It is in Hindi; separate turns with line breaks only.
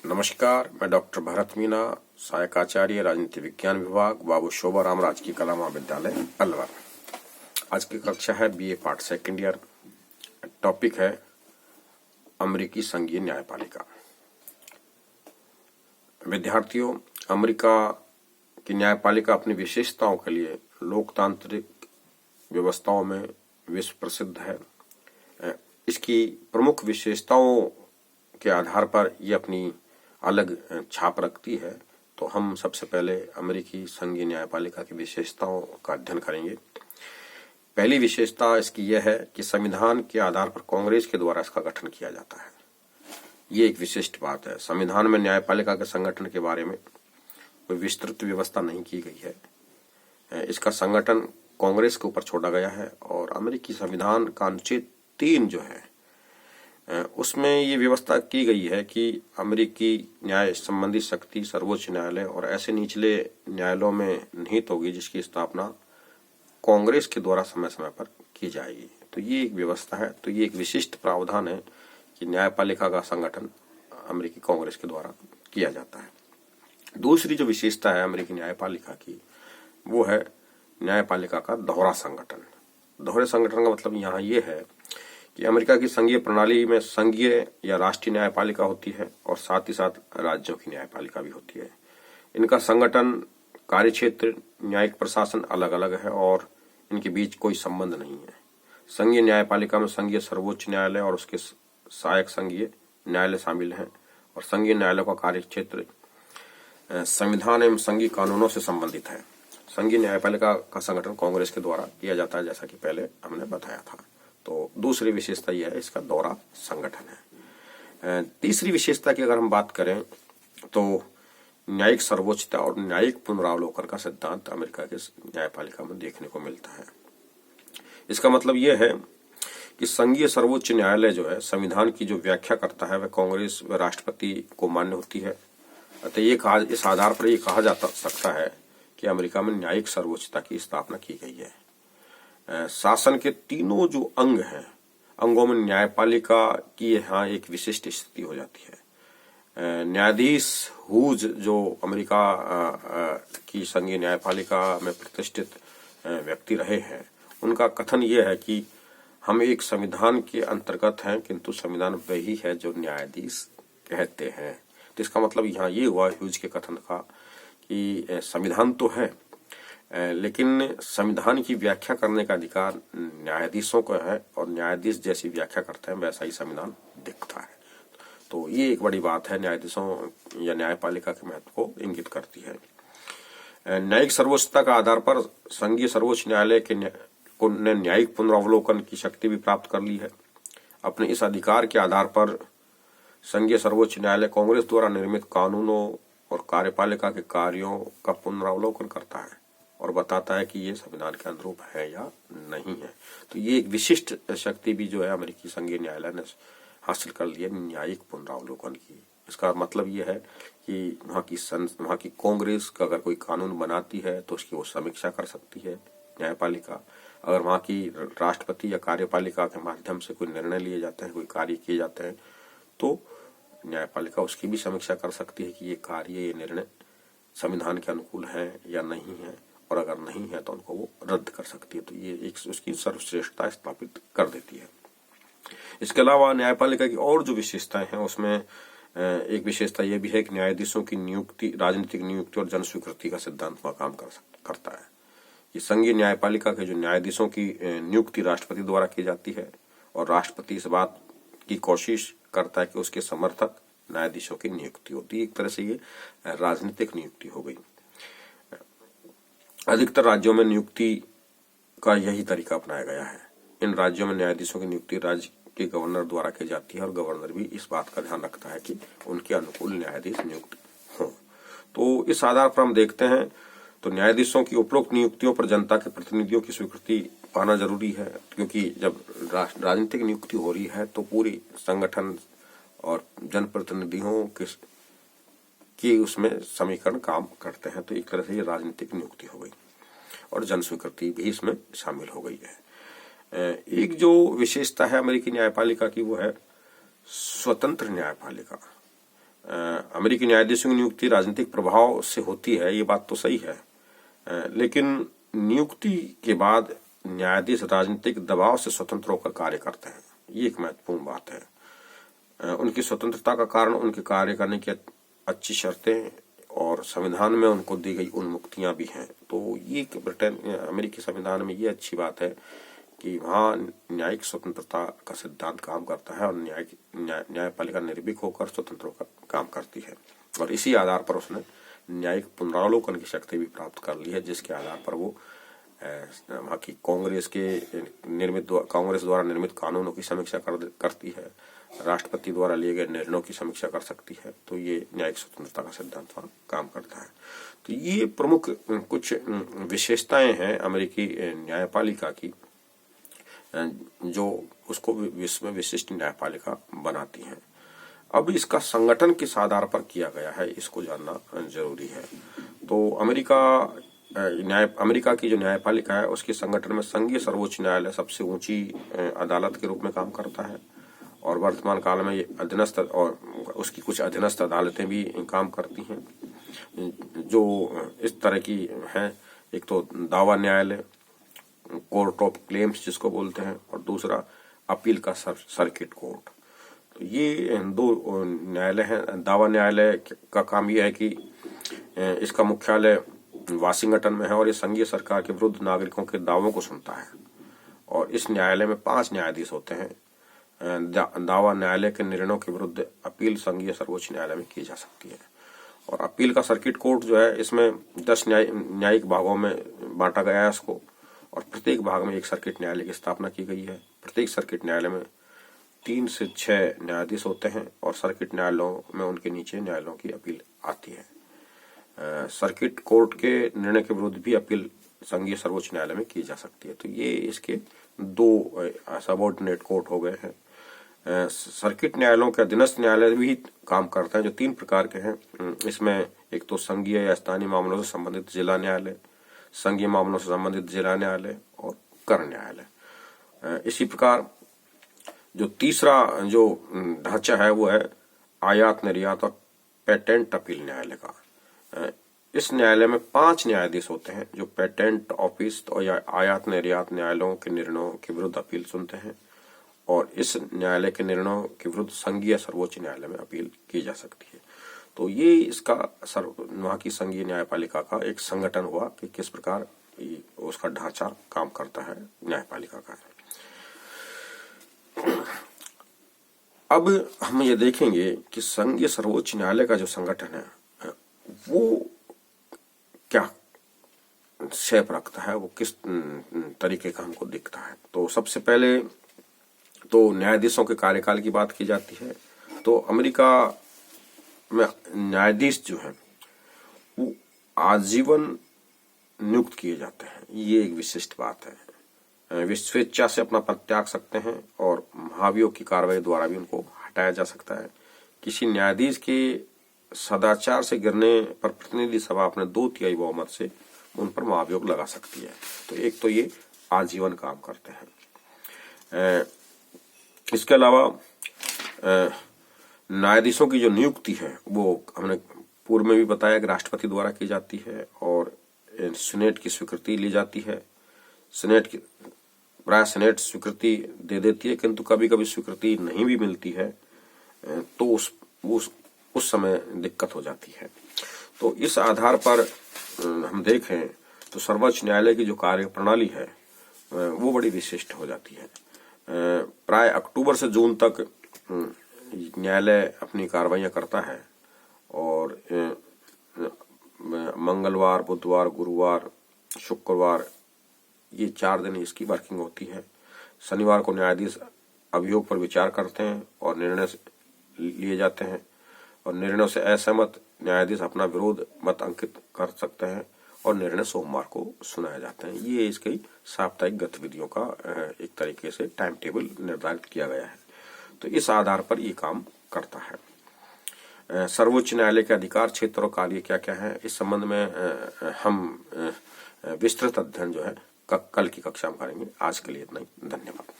नमस्कार, मैं डॉक्टर भरत मीना, सहायक आचार्य राजनीति विज्ञान विभाग, बाबू शोभाराम राजकीय कला महाविद्यालय अलवर। आज की कक्षा है BA part second year. Topic है अमेरिकी संघीय न्यायपालिका। विद्यार्थियों, अमेरिका की न्यायपालिका अपनी विशेषताओं के लिए लोकतांत्रिक व्यवस्थाओं में विश्व प्रसिद्ध है। इसकी प्रमुख विशेषताओं के आधार पर ये अपनी अलग छाप रखती है। तो हम सबसे पहले अमेरिकी संघीय न्यायपालिका की विशेषताओं का अध्ययन करेंगे। पहली विशेषता इसकी यह है कि संविधान के आधार पर कांग्रेस के द्वारा इसका गठन किया जाता है। ये एक विशिष्ट बात है। संविधान में न्यायपालिका के संगठन के बारे में कोई विस्तृत व्यवस्था नहीं की गई है। इसका संगठन कांग्रेस के ऊपर छोड़ा गया है और अमेरिकी संविधान का अनुच्छेद 3 जो है उसमें ये व्यवस्था की गई है कि अमेरिकी न्याय संबंधी शक्ति सर्वोच्च न्यायालय और ऐसे निचले न्यायालयों में निहित होगी जिसकी स्थापना कांग्रेस के द्वारा समय समय पर की जाएगी। तो ये एक व्यवस्था है। तो ये एक विशिष्ट प्रावधान है कि न्यायपालिका का संगठन अमेरिकी कांग्रेस के द्वारा किया जाता है। दूसरी जो विशेषता है अमेरिकी न्यायपालिका की, वो है न्यायपालिका का दोहरा संगठन। दोहरे संगठन का मतलब यहाँ ये है कि अमेरिका की संघीय प्रणाली में संघीय या राष्ट्रीय न्यायपालिका होती है और साथ ही साथ राज्यों की न्यायपालिका भी होती है। इनका संगठन, कार्यक्षेत्र, न्यायिक प्रशासन अलग अलग है और इनके बीच कोई संबंध नहीं है। संघीय न्यायपालिका में संघीय सर्वोच्च न्यायालय और उसके सहायक संघीय न्यायालय शामिल हैं और संघीय न्यायालय का कार्यक्षेत्र संविधान एवं संघीय कानूनों से संबंधित है। संघीय न्यायपालिका का संगठन कांग्रेस के द्वारा किया जाता है, जैसा कि पहले हमने बताया था। तो दूसरी विशेषता यह है, इसका दोहरा संगठन है। तीसरी विशेषता की अगर हम बात करें तो न्यायिक सर्वोच्चता और न्यायिक पुनरावलोकन का सिद्धांत अमेरिका के न्यायपालिका में देखने को मिलता है। इसका मतलब यह है कि संघीय सर्वोच्च न्यायालय जो है संविधान की जो व्याख्या करता है वह कांग्रेस व राष्ट्रपति को मान्य होती है। अतः इस आधार पर यह कहा जा सकता है कि अमेरिका में न्यायिक सर्वोच्चता की स्थापना की गई है। शासन के तीनों जो अंग हैं, अंगों में न्यायपालिका की यहाँ एक विशिष्ट स्थिति हो जाती है। न्यायाधीश हुज जो अमेरिका की संघीय न्यायपालिका में प्रतिष्ठित व्यक्ति रहे हैं, उनका कथन यह है कि हम एक संविधान के अंतर्गत हैं, किंतु संविधान वही है जो न्यायाधीश कहते हैं। तो इसका मतलब यहाँ ये हुआ हुज के कथन का कि संविधान तो है लेकिन संविधान की व्याख्या करने का अधिकार न्यायाधीशों को है और न्यायाधीश जैसी व्याख्या करते हैं वैसा ही संविधान दिखता है। तो ये एक बड़ी बात है, न्यायाधीशों या न्यायपालिका के महत्व को इंगित करती है। न्यायिक सर्वोच्चता का आधार पर संघीय सर्वोच्च न्यायालय ने न्यायिक पुनरावलोकन की शक्ति भी प्राप्त कर ली है। अपने इस अधिकार के आधार पर संघीय सर्वोच्च न्यायालय कांग्रेस द्वारा निर्मित कानूनों और कार्यपालिका के कार्यों का पुनरावलोकन करता है और बताता है कि ये संविधान के अनुरूप है या नहीं है। तो ये एक विशिष्ट शक्ति भी जो है अमेरिकी संघीय न्यायालय ने हासिल कर ली है, न्यायिक पुनरावलोकन की। इसका मतलब ये है कि वहाँ की कांग्रेस का अगर कोई कानून बनाती है तो उसकी वो समीक्षा कर सकती है न्यायपालिका। अगर वहाँ की राष्ट्रपति या कार्यपालिका के माध्यम से कोई निर्णय लिए जाते हैं, कोई कार्य किए जाते हैं, तो न्यायपालिका उसकी भी समीक्षा कर सकती है कि ये कार्य, ये निर्णय संविधान के अनुकूल है या नहीं है, और अगर नहीं है तो उनको वो रद्द कर सकती है। तो ये एक उसकी सर्वश्रेष्ठता स्थापित कर देती है। इसके अलावा न्यायपालिका की और जो विशेषताएं हैं उसमें एक विशेषता यह भी है कि न्यायाधीशों की नियुक्ति राजनीतिक नियुक्ति और जन स्वीकृति का सिद्धांत वह काम करता है। ये संघीय न्यायपालिका के जो न्यायाधीशों की नियुक्ति राष्ट्रपति द्वारा की जाती है और राष्ट्रपति इस बात की कोशिश करता है कि उसके समर्थक न्यायाधीशों की नियुक्ति होती है। एक तरह से ये राजनीतिक नियुक्ति हो गई। अधिकतर राज्यों में नियुक्ति का यही तरीका अपनाया गया है। इन राज्यों में न्यायाधीशों की नियुक्ति राज्य के गवर्नर द्वारा की जाती है और गवर्नर भी इस बात का ध्यान रखता है कि उनके अनुकूल न्यायाधीश नियुक्त हों। तो इस आधार पर हम देखते हैं तो न्यायाधीशों की उपरोक्त नियुक्तियों पर जनता के प्रतिनिधियों की स्वीकृति पाना जरूरी है, क्योंकि जब राजनीतिक नियुक्ति हो रही है तो पूरी संगठन और जनप्रतिनिधियों की उसमें समीकरण काम करते हैं। तो एक तरह से ये राजनीतिक नियुक्ति हो गई और जन स्वीकृति भी इसमें शामिल हो गई है। एक जो विशेषता है अमेरिकी न्यायपालिका की वो है स्वतंत्र न्यायपालिका। अमेरिकी न्यायाधीशों की नियुक्ति राजनीतिक प्रभाव से होती है, ये बात तो सही है, लेकिन नियुक्ति के बाद न्यायाधीश राजनीतिक दबाव से स्वतंत्र होकर कार्य करते हैं, ये एक महत्वपूर्ण बात है। उनकी स्वतंत्रता का कारण उनके कार्य करने की अच्छी शर्तें और संविधान में उनको दी गई उन्मुक्तियां भी हैं। तो ये ब्रिटेन अमेरिकी संविधान में ये अच्छी बात है कि वहाँ न्यायिक स्वतंत्रता का सिद्धांत काम करता है और न्यायपालिका निर्भीक होकर स्वतंत्र होकर काम करती है, और इसी आधार पर उसने न्यायिक पुनरावलोकन की शक्ति भी प्राप्त कर ली है, जिसके आधार पर वो वहाँ की कांग्रेस द्वारा निर्मित कानूनों की समीक्षा करती है, राष्ट्रपति द्वारा लिए गए निर्णयों की समीक्षा कर सकती है। तो ये न्यायिक स्वतंत्रता का सिद्धांत वहाँ काम करता है। तो ये प्रमुख कुछ विशेषताएं हैं अमेरिकी न्यायपालिका की, जो उसको विश्व में विशिष्ट न्यायपालिका बनाती हैं। अब इसका संगठन किस आधार पर किया गया है, इसको जानना जरूरी है। तो अमेरिका की जो न्यायपालिका है उसके संगठन में संघीय सर्वोच्च न्यायालय सबसे ऊंची अदालत के रूप में काम करता है, और वर्तमान काल में ये अधीनस्थ और उसकी कुछ अधीनस्थ अदालतें भी काम करती हैं, जो इस तरह की हैं। एक तो दावा न्यायालय, कोर्ट ऑफ क्लेम्स जिसको बोलते हैं, और दूसरा अपील का सर्किट कोर्ट। तो ये दो न्यायालय हैं। दावा न्यायालय का काम यह है कि इसका मुख्यालय वाशिंगटन में है, और ये संघीय सरकार के विरुद्ध नागरिकों के दावों को सुनता है, और इस न्यायालय में 5 न्यायाधीश होते हैं। दावा न्यायालय के निर्णयों के विरुद्ध अपील संघीय सर्वोच्च न्यायालय में की जा सकती है। और अपील का सर्किट कोर्ट जो है, इसमें 10 न्यायिक भागों में बांटा गया है इसको, और प्रत्येक भाग में एक सर्किट न्यायालय की स्थापना की गई है। प्रत्येक सर्किट न्यायालय में 3 से 6 न्यायाधीश होते हैं, और सर्किट न्यायालयों में उनके नीचे न्यायालयों की अपील आती है। सर्किट कोर्ट के निर्णय के विरुद्ध भी अपील संघीय सर्वोच्च न्यायालय में की जा सकती है। तो ये इसके 2 सबऑर्डिनेट कोर्ट हो गए हैं। सर्किट न्यायालयों के अधीनस्थ न्यायालय भी काम करते हैं, जो 3 प्रकार के हैं। इसमें एक तो संघीय या स्थानीय मामलों से संबंधित जिला न्यायालय, संघीय मामलों से संबंधित जिला न्यायालय, और कर न्यायालय। इसी प्रकार जो तीसरा जो ढांचा है वो है आयात निर्यात और पेटेंट अपील न्यायालय का। इस न्यायालय में 5 न्यायाधीश होते हैं, जो पेटेंट ऑफिस और आयात निर्यात न्यायालयों के निर्णयों के विरुद्ध अपील सुनते हैं, और इस न्यायालय के निर्णयों के विरुद्ध संघीय सर्वोच्च न्यायालय में अपील की जा सकती है। तो ये इसका वहाँ की संघीय न्यायपालिका का एक संगठन हुआ कि किस प्रकार उसका ढांचा काम करता है न्यायपालिका का। अब हम ये देखेंगे कि संघीय सर्वोच्च न्यायालय का जो संगठन है वो क्या शेप रखता है, वो किस तरीके का हमको दिखता है। तो सबसे पहले तो न्यायाधीशों के कार्यकाल की बात की जाती है। तो अमेरिका में न्यायाधीश जो है वो आजीवन नियुक्त किए जाते हैं, ये एक विशिष्ट बात है। वे स्वेच्छा से अपना पद त्याग सकते हैं, और महाभियोग की कार्रवाई द्वारा भी उनको हटाया जा सकता है। किसी न्यायाधीश के सदाचार से गिरने पर प्रतिनिधि सभा अपने 2/3 बहुमत से उन पर महाभियोग लगा सकती है। तो एक तो ये आजीवन काम करते हैं। इसके अलावा न्यायाधीशों की जो नियुक्ति है वो हमने पूर्व में भी बताया कि राष्ट्रपति द्वारा की जाती है, और सीनेट की स्वीकृति ली जाती है। प्राय सीनेट स्वीकृति दे देती है, किंतु कभी कभी स्वीकृति नहीं भी मिलती है, तो उस समय दिक्कत हो जाती है। तो इस आधार पर हम देखें तो सर्वोच्च न्यायालय की जो कार्य प्रणाली है वो बड़ी विशिष्ट हो जाती है। प्राय अक्टूबर से जून तक न्यायालय अपनी कार्रवाइयां करता है, और मंगलवार, बुधवार, गुरुवार, शुक्रवार, ये 4 दिन इसकी वर्किंग होती है। शनिवार को न्यायाधीश अभियोग पर विचार करते हैं और निर्णय लिए जाते हैं, और निर्णयों से असहमत न्यायाधीश अपना विरोध मत अंकित कर सकते हैं, और निर्णय सोमवार को सुनाए जाते हैं। ये इसकी साप्ताहिक गतिविधियों का एक तरीके से टाइम टेबल निर्धारित किया गया है। तो इस आधार पर ये काम करता है। सर्वोच्च न्यायालय के अधिकार क्षेत्र और कार्य क्या क्या है, इस संबंध में हम विस्तृत अध्ययन जो है कल की कक्षा में करेंगे। आज के लिए इतना ही, धन्यवाद।